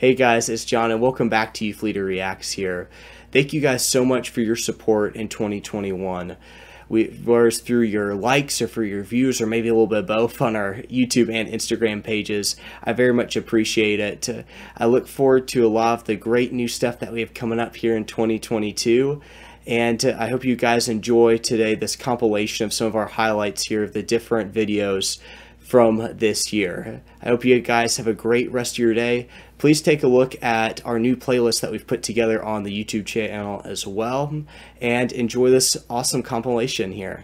Hey guys, it's John and welcome back to Youth Leader Reacts here. Thank you guys so much for your support in 2021. Whether it's through your likes or for your views or maybe a little bit of both on our YouTube and Instagram pages, I very much appreciate it. I look forward to a lot of the great new stuff that we have coming up here in 2022. And I hope you guys enjoy today this compilation of some of our highlights here of the different videos from this year. I hope you guys have a great rest of your day. Please take a look at our new playlist that we've put together on the YouTube channel as well, and enjoy this awesome compilation here.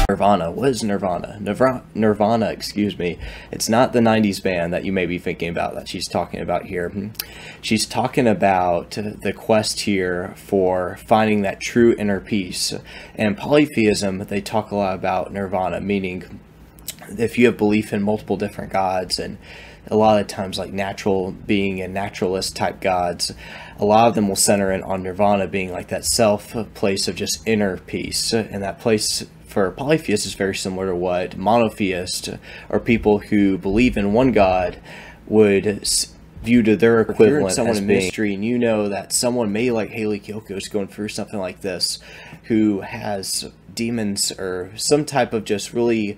Nirvana. What is Nirvana? Nirvana, excuse me. It's not the 90s band that you may be thinking about that she's talking about here. She's talking about the quest here for finding that true inner peace. And polytheism, they talk a lot about Nirvana, meaning if you have belief in multiple different gods, and a lot of times like natural being and naturalist type gods, a lot of them will center in on Nirvana being like that self place of just inner peace. And that place for polytheists is very similar to what monotheists or people who believe in one God would view to their equivalent as being mystery. And you know that someone may like Haley Kyoko is going through something like this, who has demons or some type of just really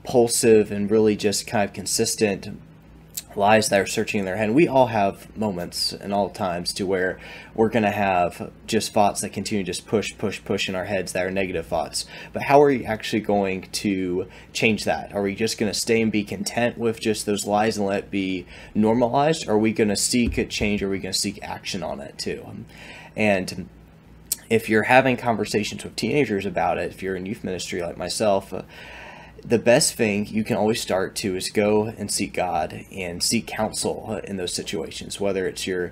impulsive and really just kind of consistent lies that are searching in their head. And we all have moments and all times to where we're going to have just thoughts that continue to just push in our heads that are negative thoughts. But how are you actually going to change that? Are we just going to stay and be content with just those lies and let it be normalized? Or are we going to seek a change? Or are we going to seek action on it too? And if you're having conversations with teenagers about it, if you're in youth ministry like myself, the best thing you can always start to is go and seek God and seek counsel in those situations. Whether it's you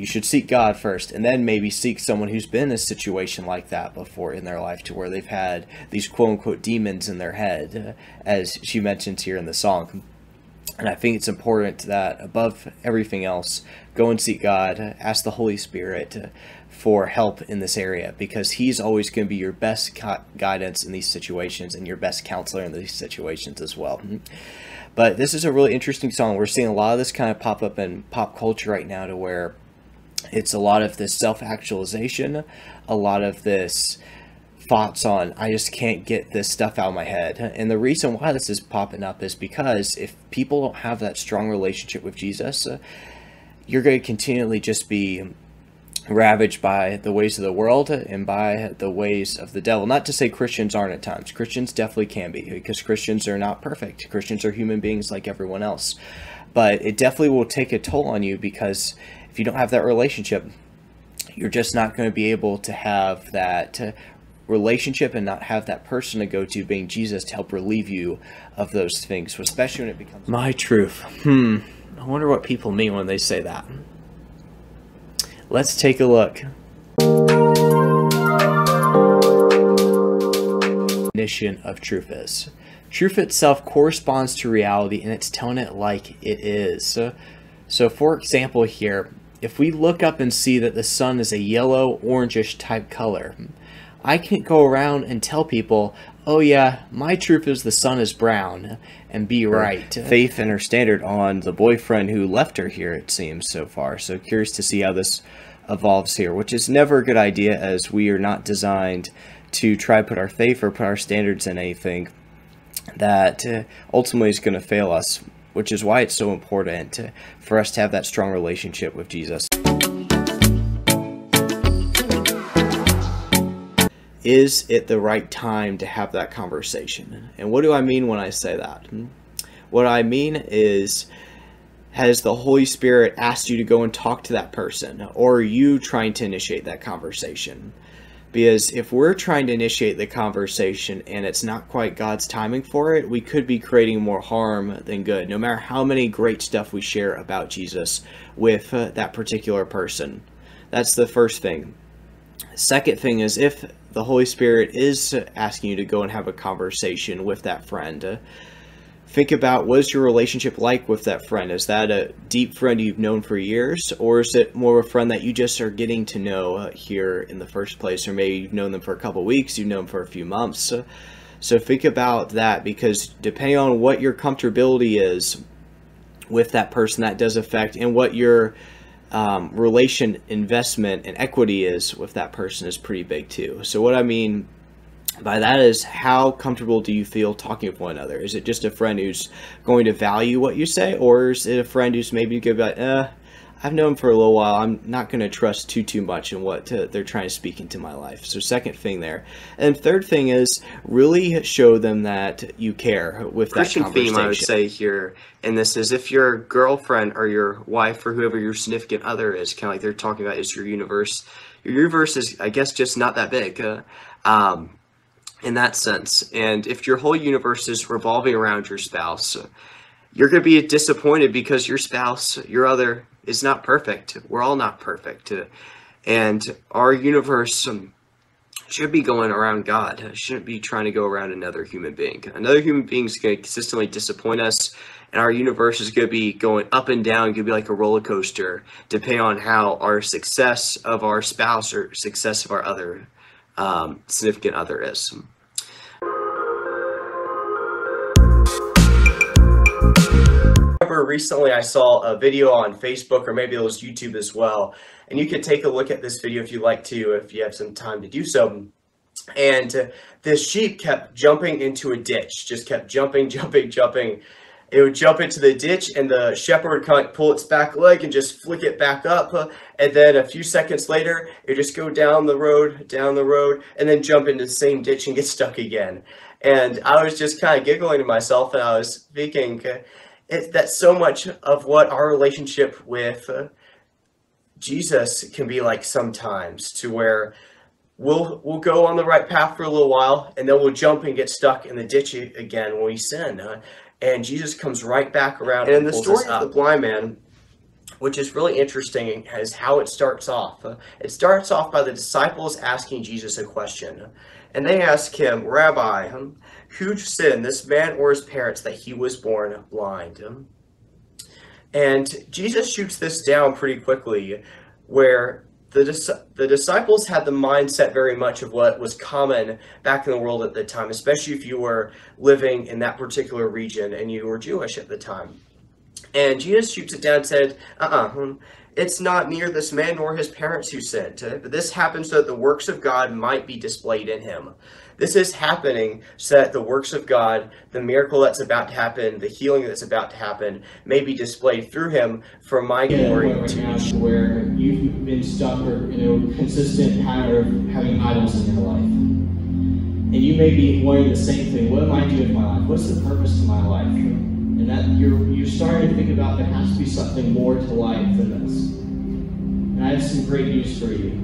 should seek God first, and then maybe seek someone who's been in a situation like that before in their life, to where they've had these quote-unquote demons in their head, as she mentions here in the song. And I think it's important that above everything else, go and seek God, ask the Holy Spirit for help in this area, because he's always going to be your best guidance in these situations and your best counselor in these situations as well. But this is a really interesting song. We're seeing a lot of this kind of pop up in pop culture right now, to where it's a lot of this self-actualization, a lot of this thoughts on, I just can't get this stuff out of my head. And the reason why this is popping up is because if people don't have that strong relationship with Jesus, you're going to continually just be ravaged by the ways of the world and by the ways of the devil. Not to say Christians aren't at times. Christians definitely can be, because Christians are not perfect. Christians are human beings like everyone else. But it definitely will take a toll on you, because if you don't have that relationship, you're just not going to be able to have that relationship and not have that person to go to, being Jesus, to help relieve you of those things, especially when it becomes my truth. I wonder what people mean when they say that. Let's take a look. Definition of truth is: truth itself corresponds to reality, and it's telling it like it is. So for example here, if we look up and see that the sun is a yellow orangish type color, I can't go around and tell people, oh yeah, my truth is the sun is brown, and be right. Faith and her standard on the boyfriend who left her here, it seems, so far. So curious to see how this evolves here, which is never a good idea, as we are not designed to try to put our faith or put our standards in anything that ultimately is going to fail us, which is why it's so important for us to have that strong relationship with Jesus. Is it the right time to have that conversation? And what do I mean when I say that? What I mean is, has the Holy Spirit asked you to go and talk to that person, or are you trying to initiate that conversation? Because if we're trying to initiate the conversation and it's not quite God's timing for it, we could be creating more harm than good, no matter how many great stuff we share about Jesus with that particular person. That's the first thing. Second thing is, if the Holy Spirit is asking you to go and have a conversation with that friend, think about, what is your relationship like with that friend? Is that a deep friend you've known for years, or is it more of a friend that you just are getting to know here in the first place? Or maybe you've known them for a couple weeks, you've known them for a few months. So think about that, because depending on what your comfortability is with that person, that does affect, and what your relation, investment, and equity is with that person is pretty big too. So what I mean by that is, how comfortable do you feel talking with one another? Is it just a friend who's going to value what you say, or is it a friend who's maybe going to be like, I've known him for a little while, I'm not going to trust too much in what they're trying to speak into my life? So second thing there. And third thing is, really show them that you care with that Christian conversation. theme I would say here, and this is, if your girlfriend or your wife or whoever your significant other is, kind of like they're talking about, is your universe. Your universe is, I guess, just not that big in that sense. And if your whole universe is revolving around your spouse, you're going to be disappointed because your spouse, your other, is not perfect. We're all not perfect. And our universe should be going around God. It shouldn't be trying to go around another human being. Another human being is going to consistently disappoint us, and our universe is going to be going up and down. It's going to be like a roller coaster, depending on how our success of our spouse or success of our other significant other is. Recently I saw a video on Facebook, or maybe it was YouTube as well, and you could take a look at this video if you'd like to, if you have some time to do so. And this sheep kept jumping into a ditch, just kept jumping. It would jump into the ditch, and the shepherd would kind of pull its back leg and just flick it back up, and then a few seconds later it would just go down the road, and then jump into the same ditch and get stuck again. And I was just kind of giggling to myself, and I was thinking, that's so much of what our relationship with Jesus can be like sometimes, to where we'll go on the right path for a little while, and then we'll jump and get stuck in the ditch again when we sin. And Jesus comes right back around. And in the story of the blind man, which is really interesting, is how it starts off. It starts off by the disciples asking Jesus a question. And they ask him, "Rabbi, who sinned, this man or his parents, that he was born blind?" And Jesus shoots this down pretty quickly, where the disciples had the mindset very much of what was common back in the world at the time, especially if you were living in that particular region and you were Jewish at the time. And Jesus shoots it down and said, it's not near this man nor his parents who sinned, but this happened so that the works of God might be displayed in him. This is happening so that the works of God, the miracle that's about to happen, the healing that's about to happen, may be displayed through him for my glory. Where you've been stuck or consistent pattern of having idols in your life, and you may be wondering the same thing: what am I doing with my life? What's the purpose to my life? And that you're starting to think about, there has to be something more to life than this. And I have some great news for you.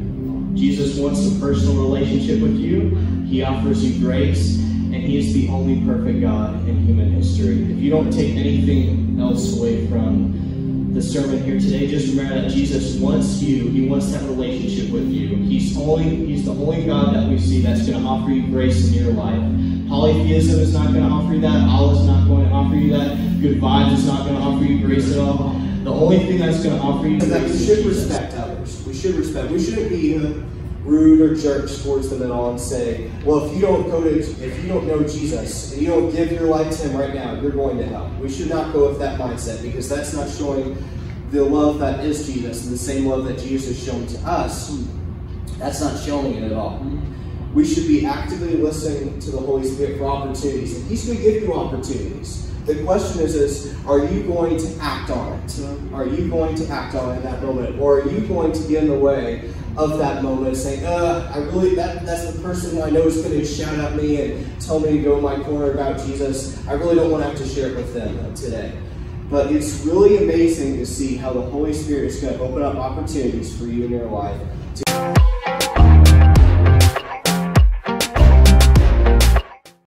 Jesus wants a personal relationship with you. He offers you grace, and he is the only perfect God in human history. If you don't take anything else away from the sermon here today, just remember that Jesus wants you. He wants that relationship with you. He's the only God that we see that's going to offer you grace in your life. Polytheism is not going to offer you that. Allah is not going to offer you that. Good Vibes is not going to offer you grace at all. The only thing that's going to offer you is that we should respect others. We should respect. We shouldn't be rude or jerks towards them at all and say, well, if you don't know Jesus and you don't give your life to him right now, you're going to hell. We should not go with that mindset, because that's not showing the love that is Jesus, and the same love that Jesus has shown to us. That's not showing it at all. We should be actively listening to the Holy Spirit for opportunities, and he's going to give you opportunities. The question is, are you going to act on it? Are you going to act on it in that moment? Or are you going to get in the way of that moment, saying, that's the person who I know is going to shout at me and tell me to go in my corner about Jesus. I really don't want to have to share it with them today. But it's really amazing to see how the Holy Spirit is going to open up opportunities for you in your life.